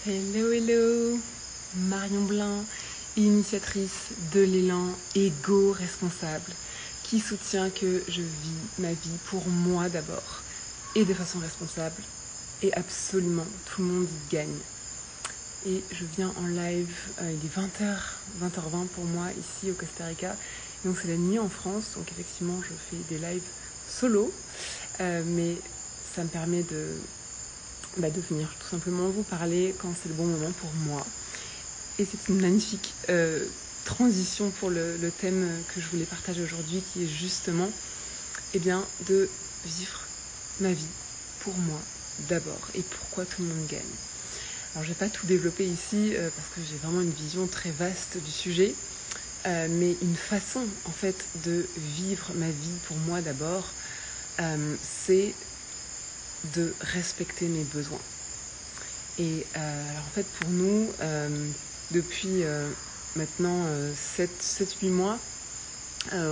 Hello, hello, Marion Blin, initiatrice de l'élan égo-responsable, qui soutient que je vis ma vie pour moi d'abord, et de façon responsable, et absolument tout le monde y gagne. Et je viens en live, il est 20h20 pour moi ici au Costa Rica, donc c'est la nuit en France, donc effectivement je fais des lives solo, mais ça me permet de venir tout simplement vous parler quand c'est le bon moment pour moi. Et c'est une magnifique transition pour le thème que je voulais partager aujourd'hui, qui est justement de vivre ma vie pour moi d'abord et pourquoi tout le monde gagne. Alors je ne vais pas tout développer ici parce que j'ai vraiment une vision très vaste du sujet, mais une façon en fait de vivre ma vie pour moi d'abord, c'est de respecter mes besoins. Et alors en fait pour nous, depuis maintenant 7-8 mois, on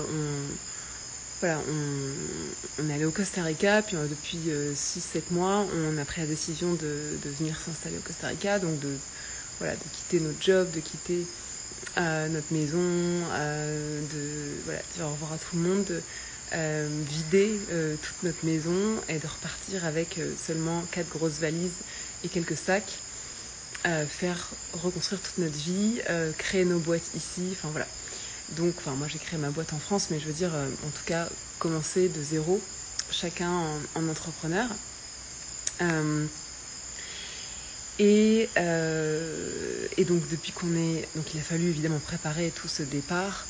est allé au Costa Rica, puis depuis 6-7 mois, on a pris la décision de venir s'installer au Costa Rica, donc de quitter notre job, de quitter notre maison, de dire au revoir à tout le monde, vider toute notre maison et de repartir avec seulement 4 grosses valises et quelques sacs, faire reconstruire toute notre vie, créer nos boîtes ici, Donc, moi j'ai créé ma boîte en France, mais je veux dire, en tout cas, commencer de zéro, chacun en entrepreneur. Et donc depuis donc il a fallu évidemment préparer tout ce départ.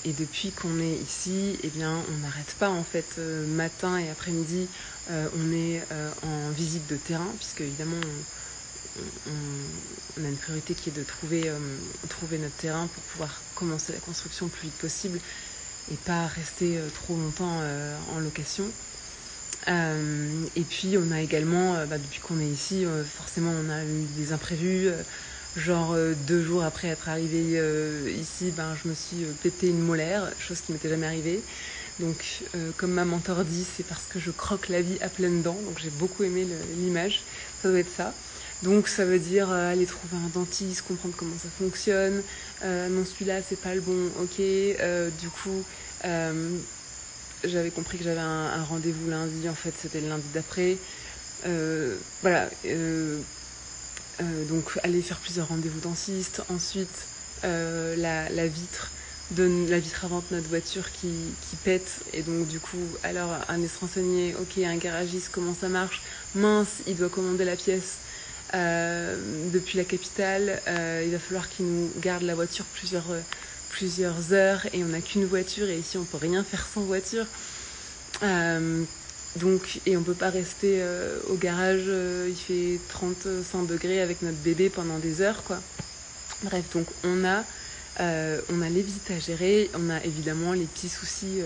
Et depuis qu'on est ici, on n'arrête pas en fait, matin et après-midi, on est en visite de terrain, puisque évidemment on a une priorité qui est de trouver notre terrain pour pouvoir commencer la construction le plus vite possible et pas rester trop longtemps en location. Et puis on a également, depuis qu'on est ici, forcément on a eu des imprévus, 2 jours après être arrivée ici, je me suis pété une molaire, chose qui m'était jamais arrivée. Donc comme ma mentor dit, c'est parce que je croque la vie à pleines dents, donc j'ai beaucoup aimé l'image, ça doit être ça. Donc ça veut dire aller trouver un dentiste, comprendre comment ça fonctionne, non celui-là c'est pas le bon, ok, du coup j'avais compris que j'avais un rendez-vous lundi, en fait c'était le lundi d'après, donc aller faire plusieurs rendez-vous dentistes, ensuite la vitre avant de notre voiture qui pète, et donc du coup alors aller se renseigner, ok, un garagiste comment ça marche, mince il doit commander la pièce depuis la capitale, il va falloir qu'il nous garde la voiture plusieurs heures, et on n'a qu'une voiture et ici on peut rien faire sans voiture, donc, et on peut pas rester au garage, il fait 35 degrés avec notre bébé pendant des heures quoi. Bref, donc on a les visites à gérer, on a évidemment les petits soucis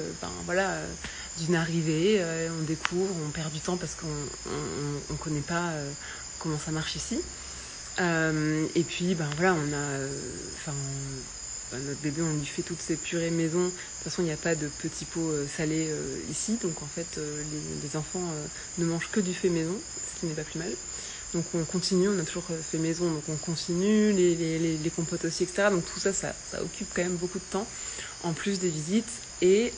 d'une arrivée, on découvre, on perd du temps parce qu'on connaît pas comment ça marche ici, et puis on a notre bébé, on lui fait toutes ses purées maison. De toute façon, il n'y a pas de petits pots salés ici, donc en fait les enfants ne mangent que du fait maison, ce qui n'est pas plus mal. Donc on continue, on a toujours fait maison, donc on continue, les compotes aussi, etc. Donc tout ça occupe quand même beaucoup de temps, en plus des visites. Et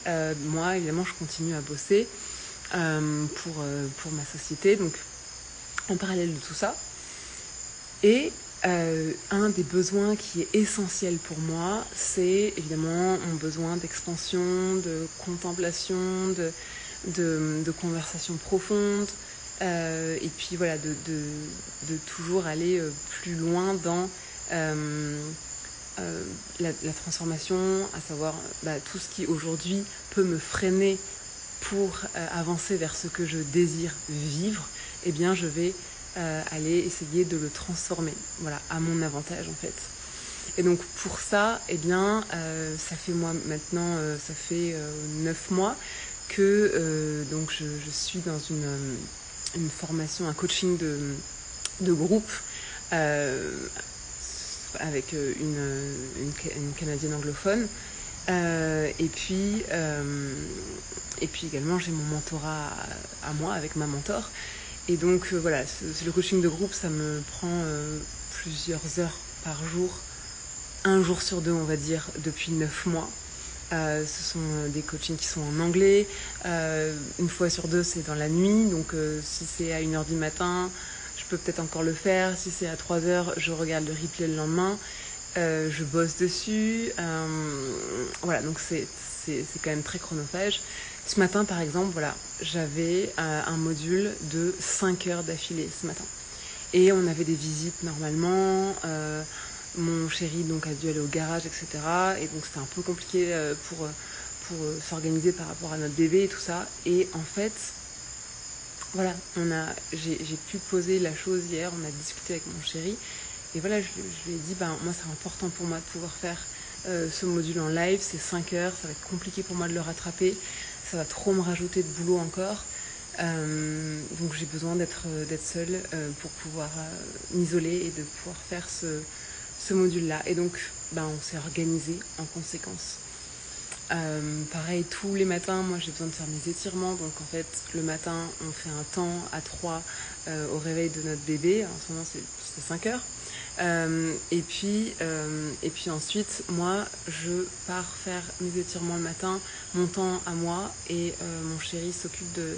moi, évidemment, je continue à bosser pour ma société, donc en parallèle de tout ça. Et un des besoins qui est essentiel pour moi, c'est évidemment mon besoin d'expansion, de contemplation, de conversation profonde, et puis de toujours aller plus loin dans la transformation, à savoir tout ce qui aujourd'hui peut me freiner pour avancer vers ce que je désire vivre, je vais aller essayer de le transformer, à mon avantage en fait. Et donc pour ça, ça fait moi maintenant, ça fait 9 mois que donc je suis dans une formation, un coaching de groupe avec une Canadienne anglophone, et puis également j'ai mon mentorat à moi avec ma mentor. Et donc voilà, le coaching de groupe, ça me prend plusieurs heures par jour, un jour sur deux on va dire, depuis 9 mois. Ce sont des coachings qui sont en anglais. Une fois sur deux, c'est dans la nuit. Donc si c'est à 1h du matin, je peux peut-être encore le faire. Si c'est à 3h, je regarde le replay le lendemain. Je bosse dessus. Voilà, donc c'est quand même très chronophage. Ce matin, par exemple, voilà, j'avais un module de 5 heures d'affilée ce matin. Et on avait des visites normalement. Mon chéri donc a dû aller au garage, etc. Et donc c'était un peu compliqué pour s'organiser par rapport à notre bébé et tout ça. Et en fait, voilà, j'ai pu poser la chose hier, on a discuté avec mon chéri. Et voilà, je lui ai dit, moi c'est important pour moi de pouvoir faire ce module en live, c'est 5 heures, ça va être compliqué pour moi de le rattraper, ça va trop me rajouter de boulot encore. Donc j'ai besoin d'être seule pour pouvoir m'isoler et de pouvoir faire ce module-là. Et donc, on s'est organisé en conséquence. Pareil, tous les matins, moi j'ai besoin de faire mes étirements. Donc en fait, le matin, on fait un temps à 3 au réveil de notre bébé. En ce moment, c'est 5 heures. Et puis ensuite, moi, je pars faire mes étirements le matin, mon temps à moi, et mon chéri s'occupe de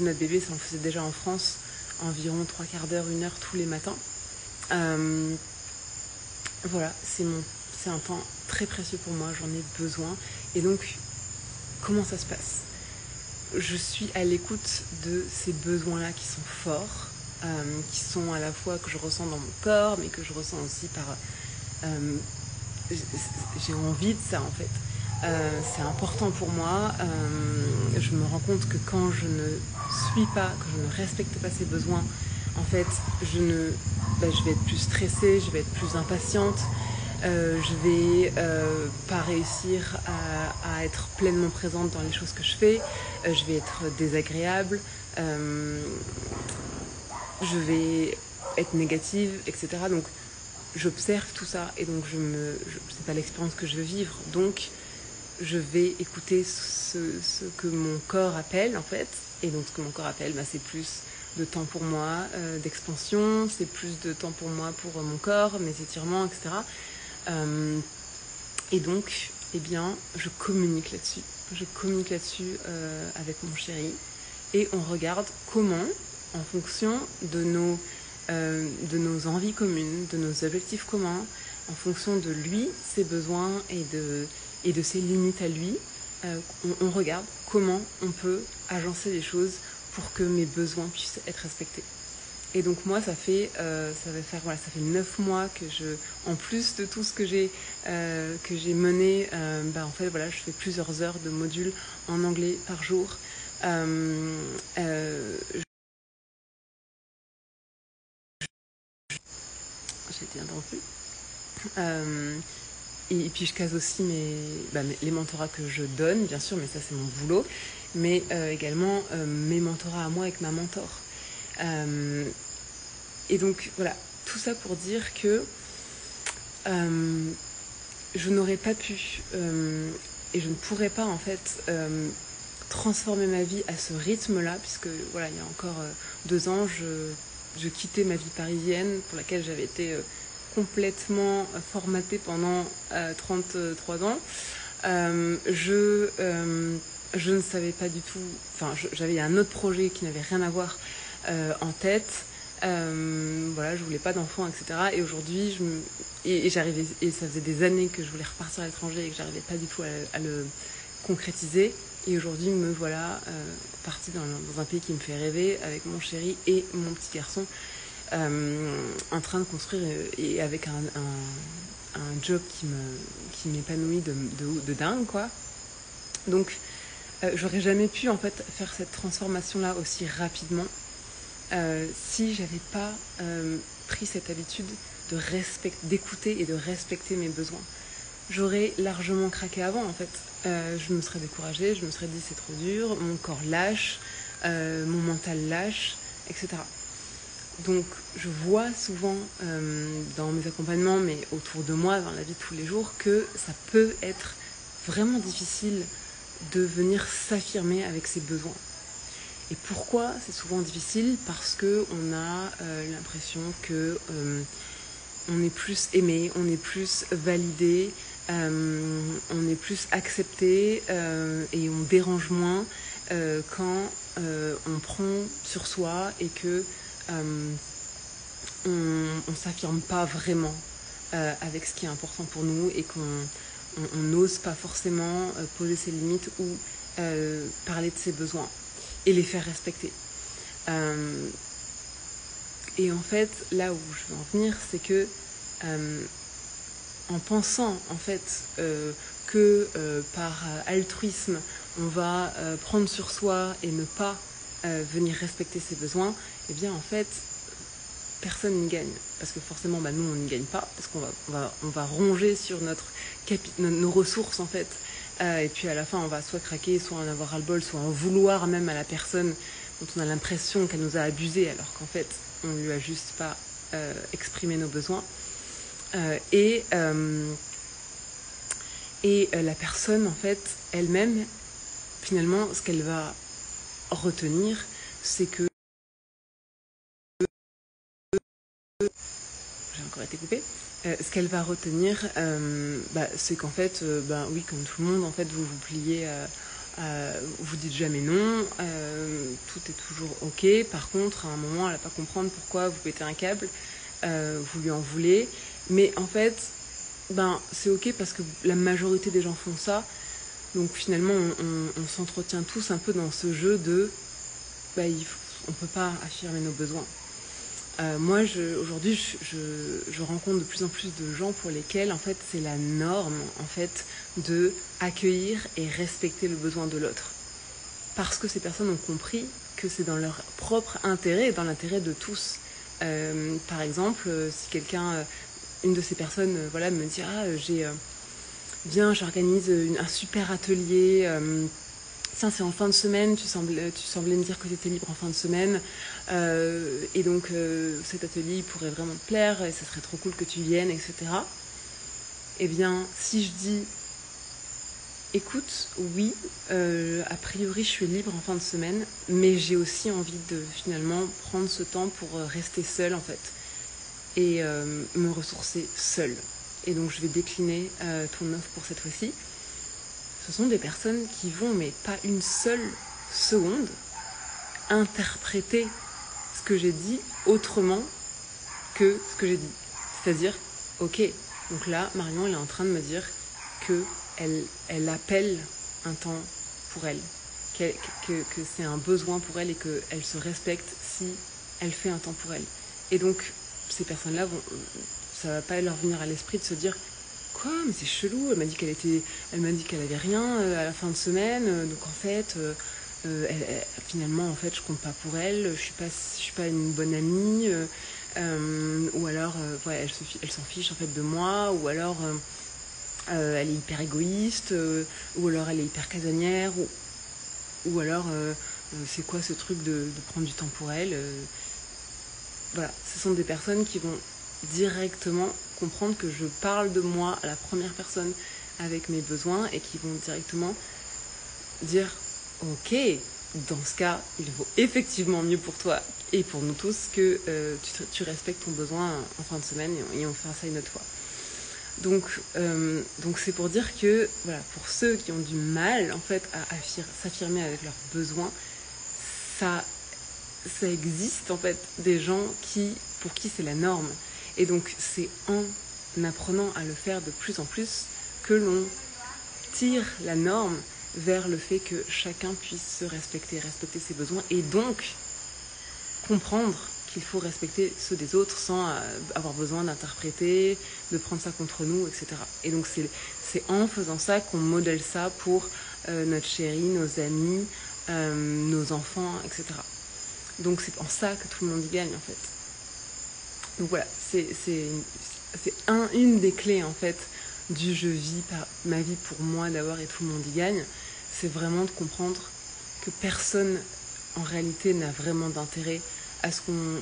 notre bébé. Ça, on le faisait déjà en France, environ 3/4 d'heure, 1 heure tous les matins. Voilà, c'est un temps très précieux pour moi, j'en ai besoin. Et donc, comment ça se passe? Je suis à l'écoute de ces besoins-là qui sont forts, qui sont à la fois que je ressens dans mon corps, mais que je ressens aussi par... j'ai envie de ça en fait. C'est important pour moi. Je me rends compte que quand je ne suis pas, que je ne respecte pas ces besoins, en fait, je vais être plus stressée, je vais être plus impatiente, je vais pas réussir à être pleinement présente dans les choses que je fais, je vais être désagréable, je vais être négative, etc. Donc j'observe tout ça et donc c'est pas l'expérience que je veux vivre. Donc je vais écouter ce que mon corps appelle en fait. Et donc ce que mon corps appelle, c'est plus de temps pour moi, d'expansion, c'est plus de temps pour moi, pour mon corps, mes étirements, etc. Et donc, je communique là-dessus. Je communique là-dessus avec mon chéri. Et on regarde comment, en fonction de nos envies communes, de nos objectifs communs, en fonction de lui, ses besoins et de ses limites à lui, on regarde comment on peut agencer les choses pour que mes besoins puissent être respectés. Et donc moi, ça fait 9 mois que en plus de tout ce que j'ai mené, en fait, voilà, je fais plusieurs heures de modules en anglais par jour. J'ai été interrompue. Et puis je case aussi les mentorats que je donne, bien sûr, mais ça c'est mon boulot, mais également mes mentorats à moi avec ma mentor. Et donc voilà, tout ça pour dire que je n'aurais pas pu et je ne pourrais pas en fait transformer ma vie à ce rythme-là, puisque voilà, il y a encore 2 ans, je quittais ma vie parisienne pour laquelle j'avais été complètement formatée pendant 33 ans. Je ne savais pas du tout, j'avais un autre projet qui n'avait rien à voir en tête. Voilà, je voulais pas d'enfants, etc. Et aujourd'hui, j'arrivais, et ça faisait des années que je voulais repartir à l'étranger et que j'arrivais pas du tout à le concrétiser. Et aujourd'hui, me voilà partie dans un pays qui me fait rêver avec mon chéri et mon petit garçon, en train de construire et avec un job qui m'épanouit de dingue, quoi. Donc, j'aurais jamais pu en fait faire cette transformation-là aussi rapidement si j'avais pas pris cette habitude d'écouter et de respecter mes besoins. J'aurais largement craqué avant en fait. Je me serais découragée, je me serais dit c'est trop dur, mon corps lâche, mon mental lâche, etc. Donc je vois souvent dans mes accompagnements, mais autour de moi, dans la vie de tous les jours, que ça peut être vraiment difficile de venir s'affirmer avec ses besoins. Et pourquoi c'est souvent difficile? Parce qu'on a l'impression que on est plus aimé, on est plus validé, on est plus accepté et on dérange moins quand on prend sur soi et que on s'affirme pas vraiment avec ce qui est important pour nous et qu'on n'ose pas forcément poser ses limites ou parler de ses besoins et les faire respecter. Et en fait, là où je veux en venir, c'est que en pensant en fait que par altruisme, on va prendre sur soi et ne pas venir respecter ses besoins, eh bien en fait, personne n'y gagne. Parce que forcément, nous, on n'y gagne pas, parce qu'on va ronger sur nos ressources en fait. Et puis à la fin, on va soit craquer, soit en avoir ras-le-bol, soit en vouloir même à la personne dont on a l'impression qu'elle nous a abusés, alors qu'en fait, on lui a juste pas exprimé nos besoins. Et la personne, en fait, elle-même, finalement, ce qu'elle va retenir, c'est que... J'ai encore été coupée. Ce qu'elle va retenir, c'est qu'en fait, oui, comme tout le monde, en fait, vous vous pliez... vous dites jamais non, tout est toujours ok. Par contre, à un moment, elle va pas comprendre pourquoi vous pétez un câble, vous lui en voulez. Mais en fait, c'est ok parce que la majorité des gens font ça. Donc finalement, on s'entretient tous un peu dans ce jeu de, on peut pas affirmer nos besoins. Moi, aujourd'hui, je rencontre de plus en plus de gens pour lesquels, en fait, c'est la norme, en fait, de accueillir et respecter le besoin de l'autre. Parce que ces personnes ont compris que c'est dans leur propre intérêt et dans l'intérêt de tous. Par exemple, si une de ces personnes, me dit viens, j'organise un super atelier. Tiens, c'est en fin de semaine, tu semblais me dire que tu étais libre en fin de semaine. Et donc, cet atelier il pourrait vraiment te plaire et ça serait trop cool que tu viennes, etc. Eh bien, si je dis, écoute, oui, a priori, je suis libre en fin de semaine, mais j'ai aussi envie de finalement prendre ce temps pour rester seule, en fait, et me ressourcer seule. Et donc, je vais décliner ton offre pour cette fois-ci. Ce sont des personnes qui vont, mais pas une seule seconde, interpréter ce que j'ai dit autrement que ce que j'ai dit. C'est-à-dire, ok, donc là, Marion, elle est en train de me dire qu'elle appelle un temps pour elle, que c'est un besoin pour elle et qu'elle se respecte si elle fait un temps pour elle. Et donc, ces personnes-là, ça va pas leur venir à l'esprit de se dire quoi, mais c'est chelou, elle m'a dit qu'elle avait rien à la fin de semaine, donc en fait, finalement, en fait, je compte pas pour elle, je suis pas une bonne amie, ou alors, elle s'en fiche en fait de moi, ou alors, elle est hyper égoïste, ou alors elle est hyper casanière, ou alors, c'est quoi ce truc de prendre du temps pour elle, voilà, ce sont des personnes qui vont directement comprendre que je parle de moi à la première personne avec mes besoins et qui vont directement dire ok, dans ce cas, il vaut effectivement mieux pour toi et pour nous tous que tu respectes ton besoin en fin de semaine et on fera ça une autre fois. Donc c'est pour dire que voilà, pour ceux qui ont du mal en fait à s'affirmer avec leurs besoins, ça existe en fait des gens pour qui c'est la norme. Et donc c'est en apprenant à le faire de plus en plus que l'on tire la norme vers le fait que chacun puisse se respecter ses besoins et donc comprendre qu'il faut respecter ceux des autres sans avoir besoin d'interpréter, de prendre ça contre nous, etc. Et donc c'est en faisant ça qu'on modèle ça pour notre chérie, nos amis, nos enfants, etc. Donc c'est en ça que tout le monde y gagne en fait. Donc voilà, c'est une des clés en fait du je vis ma vie pour moi d'abord et tout le monde y gagne. C'est vraiment de comprendre que personne en réalité n'a vraiment d'intérêt à ce qu'on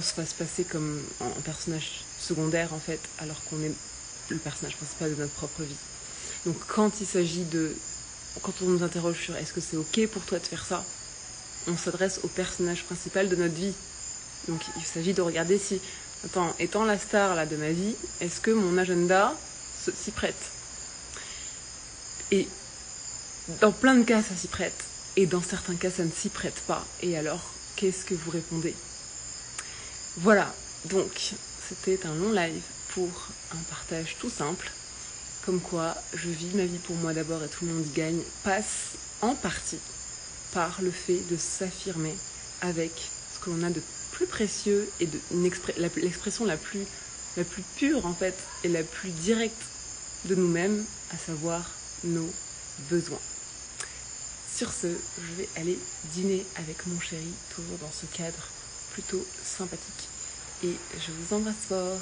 se fasse passer comme un personnage secondaire en fait, alors qu'on est le personnage principal de notre propre vie. Donc quand on nous interroge sur est-ce que c'est ok pour toi de faire ça, on s'adresse au personnage principal de notre vie. Donc il s'agit de regarder si, attends, étant la star là de ma vie, est-ce que mon agenda s'y prête? Et dans plein de cas, ça s'y prête. Et dans certains cas, ça ne s'y prête pas. Et alors, qu'est-ce que vous répondez? Voilà, donc c'était un long live pour un partage tout simple. Comme quoi, je vis ma vie pour moi d'abord et tout le monde y gagne, passe en partie par le fait de s'affirmer avec ce que l'on a de plus précieux et de l'expression la plus pure en fait et la plus directe de nous-mêmes, à savoir nos besoins. Sur ce, je vais aller dîner avec mon chéri, toujours dans ce cadre plutôt sympathique. Et je vous embrasse fort.